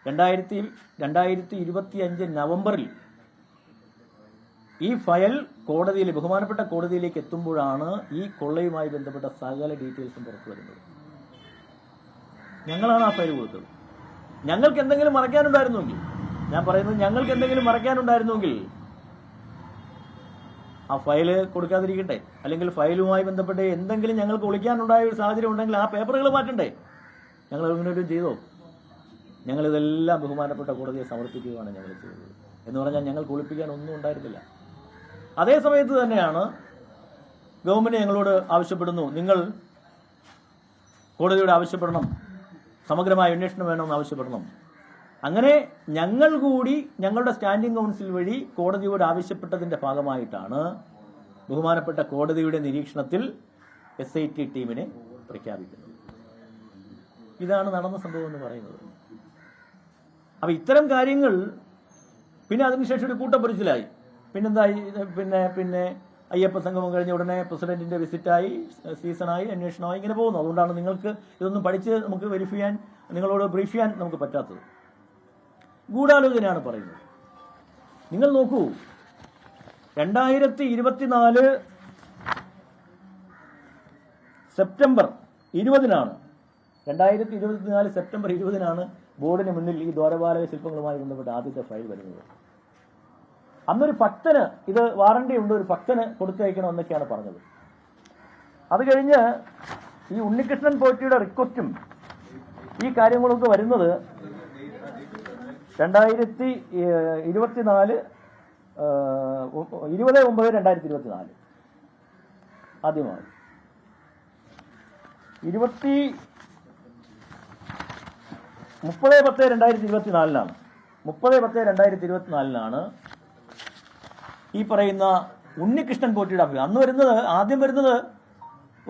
2025 നവംബറിൽ ഈ ഫയൽ കോടതിയിൽ, ബഹുമാനപ്പെട്ട കോടതിയിലേക്ക് എത്തുമ്പോഴാണ് ഈ കൊള്ളയുമായി ബന്ധപ്പെട്ട സകല ഡീറ്റെയിൽസും പുറത്തു വരുന്നത്. ഞങ്ങളാണ് ആ ഫയൽ കൊടുത്തത്. ഞങ്ങൾക്ക് എന്തെങ്കിലും മറയ്ക്കാനുണ്ടായിരുന്നുവെങ്കിൽ, ഞാൻ പറയുന്നത് ഞങ്ങൾക്ക് എന്തെങ്കിലും മറയ്ക്കാനുണ്ടായിരുന്നുവെങ്കിൽ ആ ഫയല് കൊടുക്കാതിരിക്കട്ടെ. അല്ലെങ്കിൽ ഫയലുമായി ബന്ധപ്പെട്ട് എന്തെങ്കിലും ഞങ്ങൾക്ക് ഒളിക്കാനുണ്ടായ ഒരു സാഹചര്യം ഉണ്ടെങ്കിൽ ആ പേപ്പറുകൾ മാറ്റണ്ടേ. ഞങ്ങൾ അങ്ങനെ ഒരു ചെയ്തോ? ഞങ്ങളിതെല്ലാം ബഹുമാനപ്പെട്ട കോടതിയെ സമർപ്പിക്കുകയാണ് ഞങ്ങൾ ചെയ്തത്. എന്ന് പറഞ്ഞാൽ ഞങ്ങൾക്ക് ഒളിപ്പിക്കാൻ ഒന്നും ഉണ്ടായിരുന്നില്ല. അതേ സമയത്ത് തന്നെയാണ് ഗവൺമെന്റ് ഞങ്ങളോട് ആവശ്യപ്പെടുന്നു, നിങ്ങൾ കോടതിയോട് ആവശ്യപ്പെടണം, സമഗ്രമായ അന്വേഷണം വേണമെന്ന് ആവശ്യപ്പെടണം. അങ്ങനെ ഞങ്ങൾ കൂടി ഞങ്ങളുടെ സ്റ്റാൻഡിംഗ് കൗൺസിൽ വഴി കോടതിയോട് ആവശ്യപ്പെട്ടതിന്റെ ഭാഗമായിട്ടാണ് ബഹുമാനപ്പെട്ട കോടതിയുടെ നിരീക്ഷണത്തിൽ SIT ടീമിനെ പ്രഖ്യാപിക്കുന്നത്. ഇതാണ് നടന്ന സംഭവം എന്ന് പറയുന്നത്. അപ്പൊ ഇത്തരം കാര്യങ്ങൾ പിന്നെ അതിനുശേഷം ഒരു കൂട്ടപ്പൊരിച്ചിലായി. പിന്നെന്തായി? പിന്നെ അയ്യപ്പ സംഗമം കഴിഞ്ഞ ഉടനെ പ്രസിഡന്റിന്റെ വിസിറ്റായി, സീസണായി, അന്വേഷണമായി, ഇങ്ങനെ പോകുന്നു. അതുകൊണ്ടാണ് നിങ്ങൾക്ക് ഇതൊന്നും പഠിച്ച് നമുക്ക് വെരിഫൈ ചെയ്യാൻ, നിങ്ങളോട് ബ്രീഫ് ചെയ്യാൻ നമുക്ക് പറ്റാത്തത്. ഗൂഢാലോചനയാണ് പറയുന്നത്. നിങ്ങൾ നോക്കൂ, 2024 സെപ്റ്റംബർ 20-നാണ് 2024 സെപ്റ്റംബർ 20-നാണ് ബോർഡിന് മുന്നിൽ ഈ ദ്വാരപാലക ശില്പങ്ങളുമായി ബന്ധപ്പെട്ട ആദ്യത്തെ ഫയൽ വരുന്നത്. അന്നൊരു ഭക്തന് ഇത് വാറണ്ടി ഉണ്ട്, ഒരു ഭക്തന് കൊടുത്തയക്കണം എന്നൊക്കെയാണ് പറഞ്ഞത്. അത് കഴിഞ്ഞ് ഈ ഉണ്ണികൃഷ്ണൻ പോറ്റിയുടെ റിക്വസ്റ്റും ഈ കാര്യങ്ങളൊക്കെ വരുന്നത് 2024 20/9/2024 ആദ്യമായി 30/10/2024 30/10/2024 ഈ പറയുന്ന ഉണ്ണികൃഷ്ണൻ പോറ്റിയുടെ അഭിപ്രായം. ആദ്യം വരുന്നത്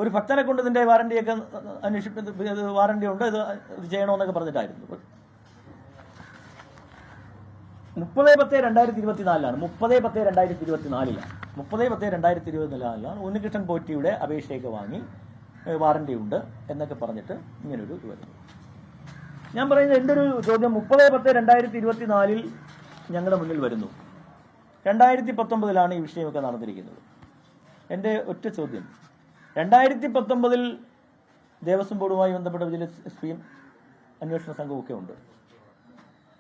ഒരു ഭക്തനെ കൊണ്ട് ഇതിന്റെ വാറണ്ടിയൊക്കെ അന്വേഷിപ്പിച്ച് വാറണ്ടി ഉണ്ട്, ഇത് ചെയ്യണമെന്നൊക്കെ പറഞ്ഞിട്ടായിരുന്നു. 30/10/2024 30/10/2024 ഉണ്ണികൃഷ്ണൻ പോറ്റിയുടെ അപേക്ഷയൊക്കെ വാങ്ങി വാറണ്ടി ഉണ്ട് എന്നൊക്കെ പറഞ്ഞിട്ട് ഇങ്ങനൊരു ഇത് വരുന്നു. ഞാൻ പറയുന്നത്, എൻ്റെ ഒരു ചോദ്യം, 30/10/2024 ഞങ്ങളുടെ മുന്നിൽ വരുന്നു. 2019 ഈ വിഷയമൊക്കെ നടന്നിരിക്കുന്നത്. എൻ്റെ ഒറ്റ ചോദ്യം, 2019 ദേവസ്വം ബോർഡുമായി ബന്ധപ്പെട്ട വിജിലൻസ് SP-യും അന്വേഷണ സംഘമൊക്കെ ഉണ്ട്.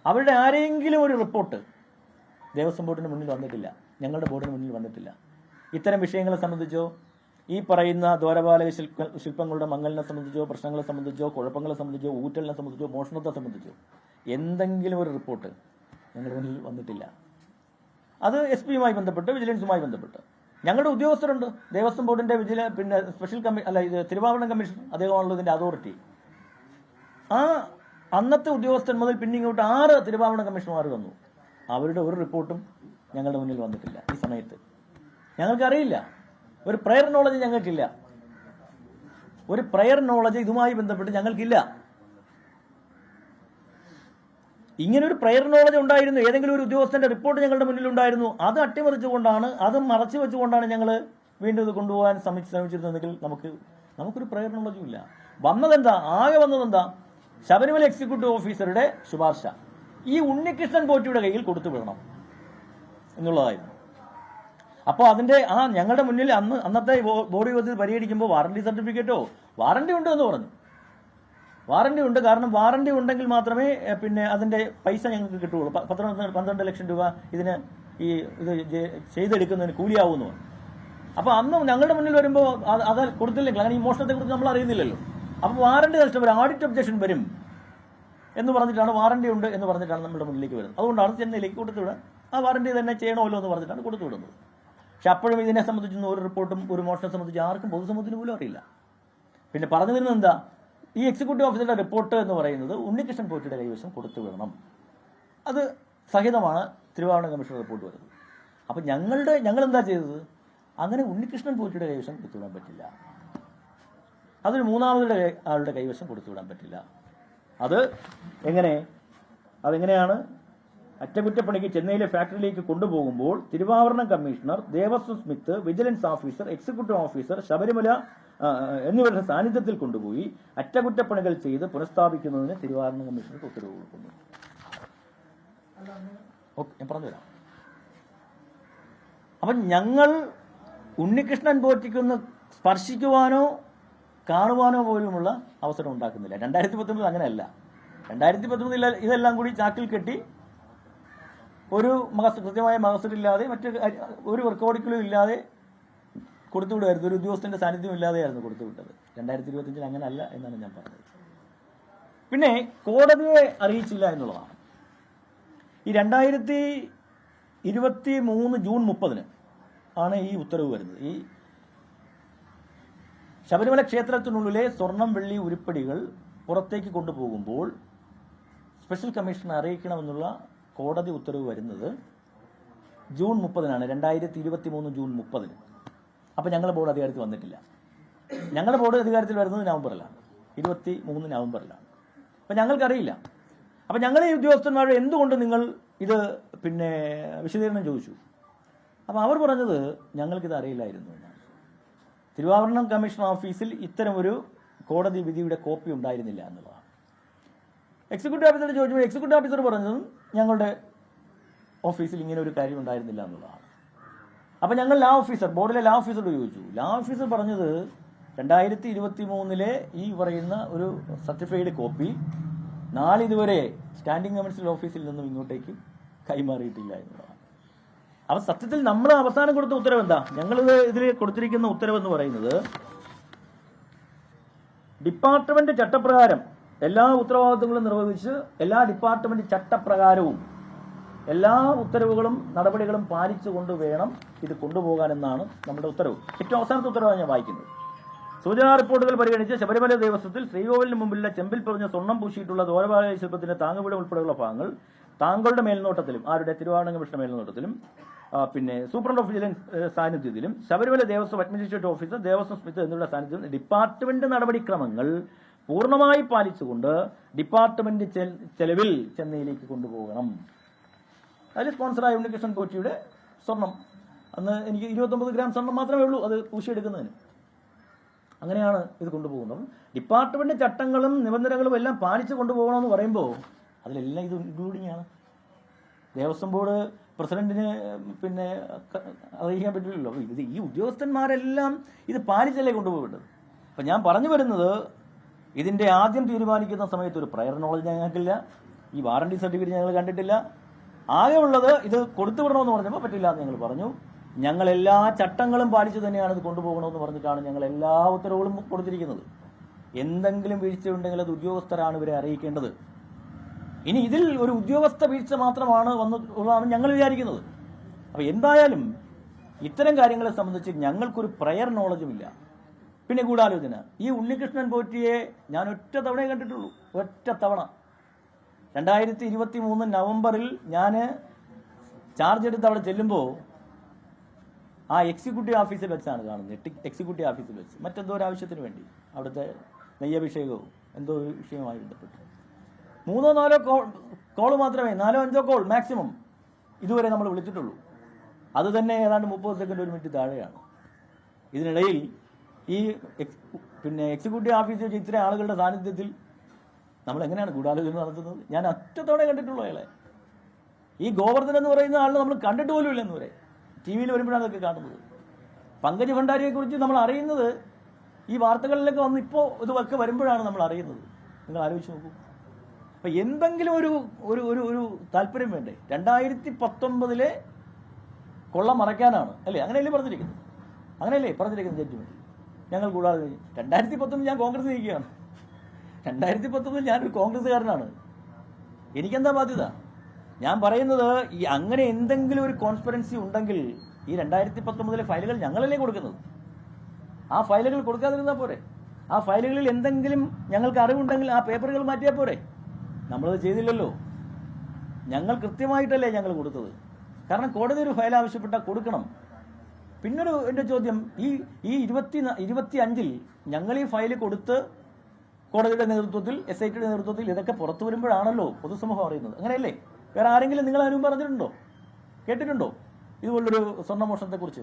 അവരുടെ ആരെങ്കിലും ഒരു റിപ്പോർട്ട് ദേവസ്വം ബോർഡിന് മുന്നിൽ വന്നിട്ടില്ല, ഞങ്ങളുടെ ബോർഡിന് മുന്നിൽ വന്നിട്ടില്ല. ഇത്തരം വിഷയങ്ങളെ സംബന്ധിച്ചോ, ഈ പറയുന്ന ദ്വാരപാലക ശില്പങ്ങളുടെ മങ്ങലിനെ സംബന്ധിച്ചോ, പ്രശ്നങ്ങളെ സംബന്ധിച്ചോ, കുഴപ്പങ്ങളെ സംബന്ധിച്ചോ, ഊറ്റലിനെ സംബന്ധിച്ചോ, മോഷണത്തെ സംബന്ധിച്ചോ എന്തെങ്കിലും ഒരു റിപ്പോർട്ട് ഞങ്ങളുടെ മുന്നിൽ വന്നിട്ടില്ല. അത് SP-യുമായി ബന്ധപ്പെട്ട്, വിജിലൻസുമായി ബന്ധപ്പെട്ട് ഞങ്ങളുടെ ഉദ്യോഗസ്ഥരുണ്ട്. ദേവസ്വം ബോർഡിന്റെ സ്പെഷ്യൽ ഇത് തിരുവാഭരണം കമ്മീഷൻ, അദ്ദേഹമാണല്ലോ ഇതിന്റെ അതോറിറ്റി. ആ അന്നത്തെ ഉദ്യോഗസ്ഥൻ മുതൽ പിന്നെ ഇങ്ങോട്ട് 6 തിരുവാഭരണ കമ്മീഷണർമാർ വന്നു. അവരുടെ ഒരു റിപ്പോർട്ടും ഞങ്ങളുടെ മുന്നിൽ വന്നിട്ടില്ല. ഈ സമയത്ത് ഞങ്ങൾക്കറിയില്ല, ഒരു പ്രയർ നോളജ് ഞങ്ങൾക്കില്ല. ഒരു പ്രയർ നോളജ് ഇതുമായി ബന്ധപ്പെട്ട് ഞങ്ങൾക്കില്ല. ഇങ്ങനെ ഒരു പ്രയർ നോളജ് ഉണ്ടായിരുന്നു, ഏതെങ്കിലും ഒരു ഉദ്യോഗസ്ഥന്റെ റിപ്പോർട്ട് ഞങ്ങളുടെ മുന്നിൽ ഉണ്ടായിരുന്നു. അത് അട്ടിമറിച്ചുകൊണ്ടാണ്, അത് മറച്ചു വെച്ചുകൊണ്ടാണ് ഞങ്ങൾ വീണ്ടും ഇത് കൊണ്ടുപോകാൻ ശ്രമിച്ചിരുന്നെങ്കിൽ നമുക്കൊരു പ്രയർ നോളജും ഇല്ല. ആകെ വന്നതെന്താ? ശബരിമല എക്സിക്യൂട്ടീവ് ഓഫീസറുടെ ശുപാർശ ഈ ഉണ്ണികൃഷ്ണൻ പോറ്റിയുടെ കയ്യിൽ കൊടുത്തു വിടണം എന്നുള്ളതായിരുന്നു. അപ്പോൾ അതിന്റെ ഞങ്ങളുടെ മുന്നിൽ അന്നത്തെ ബോർഡ് യോഗത്തിൽ പരിഗണിക്കുമ്പോൾ വാറണ്ടി സർട്ടിഫിക്കറ്റോ വാറണ്ടി ഉണ്ട് എന്ന് പറഞ്ഞു. വാറണ്ടി ഉണ്ട്, കാരണം വാറണ്ടി ഉണ്ടെങ്കിൽ മാത്രമേ പിന്നെ അതിന്റെ പൈസ ഞങ്ങൾക്ക് കിട്ടുകയുള്ളൂ. 12 ലക്ഷം രൂപ ഇത് ചെയ്തെടുക്കുന്നതിന് കൂലിയാവുന്നു. അപ്പോൾ അന്ന് ഞങ്ങളുടെ മുന്നിൽ വരുമ്പോൾ അത് കൊടുത്തില്ലെങ്കിൽ, അങ്ങനെ ഈ മോഷണത്തെ കുറിച്ച് നമ്മൾ അറിയുന്നില്ലല്ലോ. അപ്പോൾ വാറണ്ടി നഷ്ടപ്പെടും, ഓഡിറ്റ് ഒബ്ജക്ഷൻ വരും എന്ന് പറഞ്ഞിട്ടാണ്, വാറണ്ടി ഉണ്ട് എന്ന് പറഞ്ഞിട്ടാണ് നമ്മുടെ മുന്നിലേക്ക് വരുന്നത്. അതുകൊണ്ടാണ് ചെന്നൈയിലേക്ക് കൊടുത്തുവിടാൻ, ആ വാറണ്ടി തന്നെ ചെയ്യണമല്ലോ എന്ന് പറഞ്ഞിട്ടാണ് കൊടുത്തുവിടുന്നത്. പക്ഷെ അപ്പോഴും ഇതിനെ സംബന്ധിച്ചൊന്നും ഒരു റിപ്പോർട്ടും ഒരു മോഷണത്തെ സംബന്ധിച്ച് ആർക്കും പൊതുസമൂഹത്തിന് പോലും അറിയില്ല. പിന്നെ പറഞ്ഞു വരുന്നത് എന്താ? ഈ എക്സിക്യൂട്ടീവ് ഓഫീസറുടെ റിപ്പോർട്ട് എന്ന് പറയുന്നത് ഉണ്ണികൃഷ്ണൻ പോറ്റിയുടെ കൈവശം കൊടുത്തുവിടണം. അത് സഹിതമാണ് തിരുവാഭരണ കമ്മീഷൻ റിപ്പോർട്ട് വരുന്നത്. അപ്പം ഞങ്ങൾ എന്താ ചെയ്തത്? അങ്ങനെ ഉണ്ണികൃഷ്ണൻ പോറ്റിയുടെ കൈവശം കൊടുത്തുവിടാൻ പറ്റില്ല. അതൊരു മൂന്നാമതുടെ ആളുടെ കൈവശം കൊടുത്തുവിടാൻ പറ്റില്ല. അതെങ്ങനെയാണ്? അറ്റകുറ്റപ്പണിക്ക് ചെന്നൈയിലെ ഫാക്ടറിയിലേക്ക് കൊണ്ടുപോകുമ്പോൾ തിരുവാഭരണം commissioner, Devaswom smith, vigilance officer, executive officer, Sabarimala എന്നിവരുടെ സാന്നിധ്യത്തിൽ കൊണ്ടുപോയി അറ്റകുറ്റപ്പണികൾ ചെയ്ത് പുനഃസ്ഥാപിക്കുന്നതിന് തിരുവാഭരണം കമ്മീഷണർക്ക് ഉത്തരവ് കൊടുക്കുന്നു. ഓക്കെ, ഞാൻ പറഞ്ഞുതരാം. അപ്പം ഞങ്ങൾ ഉണ്ണികൃഷ്ണൻ പോറ്റിക്കൊന്ന് സ്പർശിക്കുവാനോ കാണുവാനോ പോലുമുള്ള അവസരം ഉണ്ടാക്കുന്നില്ല. 2019 അങ്ങനെയല്ല. 2019 ഇതെല്ലാം കൂടി ചാക്കിൽ കെട്ടി ഒരു കൃത്യമായ മഹസറില്ലാതെ മറ്റ് ഒരു റെക്കോർഡിക്കലും ഇല്ലാതെ കൊടുത്തുവിടുമായിരുന്നു. ഒരു ഉദ്യോഗസ്ഥന്റെ സാന്നിധ്യം ഇല്ലാതെയായിരുന്നു കൊടുത്തുവിട്ടത്. 2025 അങ്ങനെയല്ല എന്നാണ് ഞാൻ പറഞ്ഞത്. പിന്നെ കോടതിയെ അറിയിച്ചില്ല എന്നുള്ളതാണ്. ഈ 2023 ജൂൺ 30 ആണ് ഈ ഉത്തരവ് വരുന്നത്. ഈ ശബരിമല ക്ഷേത്രത്തിനുള്ളിലെ സ്വർണം വെള്ളി ഉരുപ്പടികൾ പുറത്തേക്ക് കൊണ്ടുപോകുമ്പോൾ സ്പെഷ്യൽ കമ്മീഷനെ അറിയിക്കണമെന്നുള്ള കോടതി ഉത്തരവ് വരുന്നത് ജൂൺ 30 2023 ജൂൺ 30. അപ്പം ഞങ്ങളുടെ ബോർഡ് അധികാരത്തിൽ വന്നിട്ടില്ല. ഞങ്ങളുടെ ബോർഡ് അധികാരത്തിൽ വരുന്നത് നവംബറിലാണ്, 23 നവംബറിലാണ്. അപ്പം ഞങ്ങൾക്കറിയില്ല. അപ്പം ഞങ്ങൾ ഈ ഉദ്യോഗസ്ഥന്മാരോട് എന്തുകൊണ്ട് നിങ്ങൾ ഇത് വിശദീകരണം ചോദിച്ചു. അപ്പം അവർ പറഞ്ഞത് ഞങ്ങൾക്കിത് അറിയില്ലായിരുന്നു എന്നാണ്. തിരുവാഭരണം കമ്മീഷൻ ഓഫീസിൽ ഇത്തരമൊരു കോടതി വിധിയുടെ കോപ്പി ഉണ്ടായിരുന്നില്ല എന്നുള്ളതാണ്. എക്സിക്യൂട്ടീവ് ഓഫീസർ ചോദിച്ചപ്പോൾ എക്സിക്യൂട്ടീവ് ഓഫീസർ പറഞ്ഞതും ഞങ്ങളുടെ ഓഫീസിൽ ഇങ്ങനെ ഒരു കാര്യം ഉണ്ടായിരുന്നില്ല എന്നുള്ളതാണ്. അപ്പം ഞങ്ങൾ ബോർഡിലെ ലാ ഓഫീസറോട് ചോദിച്ചു. ലാ ഓഫീസർ പറഞ്ഞത് 2023 ഈ പറയുന്ന ഒരു സർട്ടിഫൈഡ് കോപ്പി നാളിതുവരെ സ്റ്റാൻഡിംഗ് കൗൺസിൽ ഓഫീസിൽ നിന്നും ഇങ്ങോട്ടേക്ക് കൈമാറിയിട്ടില്ല എന്നുള്ളതാണ്. അപ്പം സത്യത്തിൽ നമ്മൾ അവസാനം കൊടുത്ത ഉത്തരവ് എന്താ? ഞങ്ങളിത് ഇതിൽ കൊടുത്തിരിക്കുന്ന ഉത്തരവെന്ന് പറയുന്നത് ഡിപ്പാർട്ട്മെന്റ് ചട്ടപ്രകാരം എല്ലാ ഉത്തരവാദിത്തങ്ങളും നിർവഹിച്ച് എല്ലാ ഡിപ്പാർട്ട്മെന്റ് ചട്ടപ്രകാരവും എല്ലാ ഉത്തരവുകളും നടപടികളും പാലിച്ചുകൊണ്ട് വേണം ഇത് കൊണ്ടുപോകാനെന്നാണ് നമ്മുടെ ഉത്തരവ്. ഏറ്റവും അവസാനത്തെ ഉത്തരവാണ് ഞാൻ വായിക്കുന്നത്. സൂചനാ റിപ്പോർട്ടുകൾ പരിഗണിച്ച് ശബരിമല ദേവസ്വത്തിൽ ശ്രീകോവിലിന് മുമ്പിലെ ചെമ്പിൽ പൊതിഞ്ഞ സ്വർണം പൂശിയിട്ടുള്ള ദ്വാരപാലക ശില്പത്തിന്റെ താങ്ങുപീഠം ഉൾപ്പെടെയുള്ള ഭാഗങ്ങൾ താങ്കളുടെ മേൽനോട്ടത്തിലും ആരുടെ തിരുവാഭരണ കമ്മീഷന്റെ മേൽനോട്ടത്തിലും സൂപ്രണ്ട് ഓഫ് വിജിലൻസ് സാന്നിധ്യത്തിലും Sabarimala Devaswom administrative officer Devaswom smith എന്നിവരുടെ സാന്നിധ്യത്തിൽ ഡിപ്പാർട്ട്മെന്റ് നടപടിക്രമങ്ങൾ പൂർണ്ണമായി പാലിച്ചുകൊണ്ട് ഡിപ്പാർട്ട്മെന്റ് ചെലവിൽ ചെന്നൈയിലേക്ക് കൊണ്ടുപോകണം. അതിൽ സ്പോൺസറായ ഉണ്ണികൃഷ്ണൻ പോറ്റിയുടെ സ്വർണം, അന്ന് എനിക്ക് 29 ഗ്രാം സ്വർണം മാത്രമേ ഉള്ളൂ അത് പൂശിയെടുക്കുന്നതിന്. അങ്ങനെയാണ് ഇത് കൊണ്ടുപോകുന്നത്. ഡിപ്പാർട്ട്മെന്റ് ചട്ടങ്ങളും നിബന്ധനകളും എല്ലാം പാലിച്ചു കൊണ്ടുപോകണമെന്ന് പറയുമ്പോൾ അതിലെല്ലാം ഇത് ഇൻക്ലൂഡിംഗ് ആണ്. ദേവസ്വം ബോർഡ് പ്രസിഡന്റിന് അറിയിക്കാൻ പറ്റില്ലല്ലോ. ഇത് ഈ ഉദ്യോഗസ്ഥന്മാരെല്ലാം ഇത് പാലിച്ചല്ലേ കൊണ്ടുപോകേണ്ടത്. അപ്പം ഞാൻ പറഞ്ഞു വരുന്നത്, ഇതിൻ്റെ ആദ്യം തീരുമാനിക്കുന്ന സമയത്ത് ഒരു പ്രയർ നോളജ് ഞങ്ങൾക്കില്ല, ഈ വാറണ്ടി സർട്ടിഫിക്കറ്റ് ഞങ്ങൾ കണ്ടിട്ടില്ല. ആകെ ഉള്ളത് ഇത് കൊടുത്തു വിടണമെന്ന് പറഞ്ഞപ്പോൾ പറ്റില്ല എന്ന് ഞങ്ങൾ പറഞ്ഞു. ഞങ്ങൾ എല്ലാ ചട്ടങ്ങളും പാലിച്ചു തന്നെയാണ് ഇത് കൊണ്ടുപോകണമെന്ന് പറഞ്ഞിട്ടാണ് ഞങ്ങൾ എല്ലാ ഉത്തരവുകളും കൊടുത്തിരിക്കുന്നത്. എന്തെങ്കിലും വീഴ്ചയുണ്ടെങ്കിൽ അത് ഉദ്യോഗസ്ഥരാണ് ഇവരെ അറിയിക്കേണ്ടത്. ഇനി ഇതിൽ ഒരു ഉദ്യോഗസ്ഥ വീഴ്ച മാത്രമാണ് വന്നിട്ടുള്ളതാണ് ഞങ്ങൾ വിചാരിക്കുന്നത്. അപ്പോൾ എന്തായാലും ഇത്തരം കാര്യങ്ങളെ സംബന്ധിച്ച് ഞങ്ങൾക്കൊരു പ്രയർ നോളജുമില്ല. പിന്നെ ഗൂഢാലോചന, ഈ ഉണ്ണികൃഷ്ണൻ പോറ്റിയെ ഞാൻ ഒറ്റ തവണയെ കണ്ടിട്ടുള്ളൂ, ഒറ്റ തവണ. 2023 നവംബറിൽ ഞാൻ ചാർജ് എടുത്ത് അവിടെ ചെല്ലുമ്പോൾ ആ എക്സിക്യൂട്ടീവ് ഓഫീസിൽ വെച്ചാണ് കാണുന്നത്. എക്സിക്യൂട്ടീവ് ഓഫീസിൽ വെച്ച് മറ്റെന്തോ ഒരു ആവശ്യത്തിന് വേണ്ടി അവിടുത്തെ നെയ്യഭിഷേകവും എന്തോ ഒരു വിഷയവുമായി ബന്ധപ്പെട്ട് 3-4 കോൾ മാത്രമേ, 4-5 കോൾ മാക്സിമം ഇതുവരെ നമ്മൾ വിളിച്ചിട്ടുള്ളൂ. അത് തന്നെ ഏതാണ്ട് 30 സെക്കൻഡ് 1 മിനിറ്റ് താഴെയാണ്. ഇതിനിടയിൽ ഈ എക്സിക്യൂട്ടീവ് ഓഫീസിൽ വെച്ച് ഇത്രയും ആളുകളുടെ സാന്നിധ്യത്തിൽ നമ്മൾ എങ്ങനെയാണ് ഗൂഢാലോചന നടത്തുന്നത്? ഞാൻ ഒറ്റത്തോടെ കണ്ടിട്ടുള്ളൂ അയാളെ. ഈ ഗോവർദ്ധൻ എന്ന് പറയുന്ന ആളിനെ നമ്മൾ കണ്ടിട്ട് പോലും ഇല്ലെന്ന് വരെ ടി വിയിൽ വരുമ്പോഴാണ് അതൊക്കെ കാണുന്നത്. പങ്കജ് ഭണ്ഡാരിയെ കുറിച്ച് നമ്മൾ അറിയുന്നത് ഈ വാർത്തകളിലൊക്കെ വന്ന് ഇപ്പോൾ ഇതൊക്കെ വരുമ്പോഴാണ് നമ്മൾ അറിയുന്നത്. നിങ്ങൾ ആലോചിച്ച് നോക്കൂ. അപ്പം എന്തെങ്കിലും ഒരു ഒരു ഒരു ഒരു താല്പര്യം വേണ്ടേ? 2019 കൊള്ള മറയ്ക്കാനാണ് അല്ലേ? അങ്ങനെയല്ലേ പറഞ്ഞിരിക്കുന്നത്? ജഡ്ജ്മെന്റ്. ഞങ്ങൾ കൂടാതെ 2019 ഞാൻ കോൺഗ്രസ് നയിക്കുകയാണ്. 2019 ഞാനൊരു കോൺഗ്രസ്സുകാരനാണ്. എനിക്കെന്താ ബാധ്യത? ഞാൻ പറയുന്നത്, ഈ അങ്ങനെ എന്തെങ്കിലും ഒരു കോൺസ്പിറൻസി ഉണ്ടെങ്കിൽ ഈ 2019 ഫയലുകൾ ഞങ്ങളല്ലേ കൊടുക്കുന്നത്. ആ ഫയലുകൾ കൊടുക്കാതിരുന്നാൽ പോരെ? ആ ഫയലുകളിൽ എന്തെങ്കിലും ഞങ്ങൾക്ക് അറിവുണ്ടെങ്കിൽ ആ പേപ്പറുകൾ മാറ്റിയാൽ പോരെ? നമ്മളത് ചെയ്തില്ലല്ലോ. ഞങ്ങൾ കൃത്യമായിട്ടല്ലേ ഞങ്ങൾ കൊടുത്തത്. കാരണം കോടതി ഒരു ഫയൽ ആവശ്യപ്പെട്ടാൽ കൊടുക്കണം. പിന്നൊരു എൻ്റെ ചോദ്യം, ഈ 25 ഞങ്ങൾ ഈ ഫയൽ കൊടുത്ത് കോടതിയുടെ നേതൃത്വത്തിൽ SITയുടെ നേതൃത്വത്തിൽ ഇതൊക്കെ പുറത്തു വരുമ്പോഴാണല്ലോ പൊതുസമൂഹം അറിയുന്നത്. അങ്ങനെയല്ലേ? വേറെ ആരെങ്കിലും നിങ്ങളാരും പറഞ്ഞിട്ടുണ്ടോ, കേട്ടിട്ടുണ്ടോ ഇതുപോലൊരു സ്വർണ്ണമോഷണത്തെക്കുറിച്ച്?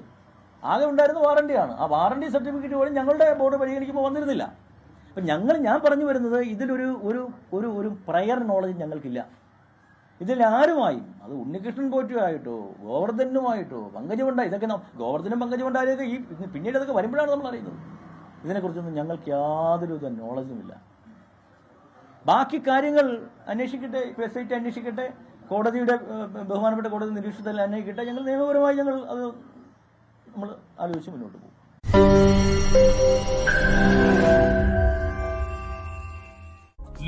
ആകെ ഉണ്ടായിരുന്ന വാറണ്ടിയാണ്. ആ വാറണ്ടി സർട്ടിഫിക്കറ്റ് പോലും ഞങ്ങളുടെ ബോർഡ് പരിഗണിക്കുമ്പോൾ വന്നിരുന്നില്ല. അപ്പം ഞാൻ പറഞ്ഞു വരുന്നത്, ഇതിലൊരു ഒരു ഒരു ഒരു പ്രയർ നോളജ് ഞങ്ങൾക്കില്ല. ഇതിൽ ആരുമായും, അത് ഉണ്ണികൃഷ്ണൻ പോറ്റിയുമായിട്ടോ ഗോവർദ്ധനുമായിട്ടോ പങ്കജമുണ്ട, ഇതൊക്കെ ഗോവർദ്ധനും പങ്കജമുണ്ടായാലൊക്കെ ഈ പിന്നീട് ഇതൊക്കെ വരുമ്പോഴാണ് നമ്മൾ അറിയുന്നത്. ഇതിനെക്കുറിച്ചൊന്നും ഞങ്ങൾക്ക് യാതൊരു നോളജുമില്ല. ബാക്കി കാര്യങ്ങൾ അന്വേഷിക്കട്ടെ, SIT അന്വേഷിക്കട്ടെ, കോടതിയുടെ ബഹുമാനപ്പെട്ട കോടതി നിരീക്ഷണത്തിൽ അന്വേഷിക്കട്ടെ. ഞങ്ങൾ നിയമപരമായി ഞങ്ങൾ അത് നമ്മൾ ആലോചിച്ച് മുന്നോട്ട് പോകും.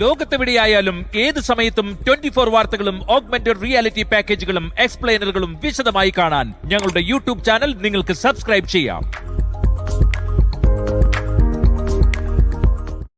ലോകത്തെവിടെയായാലും ഏത് സമയത്തും 24 വാർത്തകളും ഓഗ്മെന്റഡ് റിയാലിറ്റി പാക്കേജുകളും എക്സ്പ്ലെയിനറുകളും വിശദമായി കാണാൻ ഞങ്ങളുടെ യൂട്യൂബ് ചാനൽ നിങ്ങൾക്ക് സബ്സ്ക്രൈബ് ചെയ്യാം.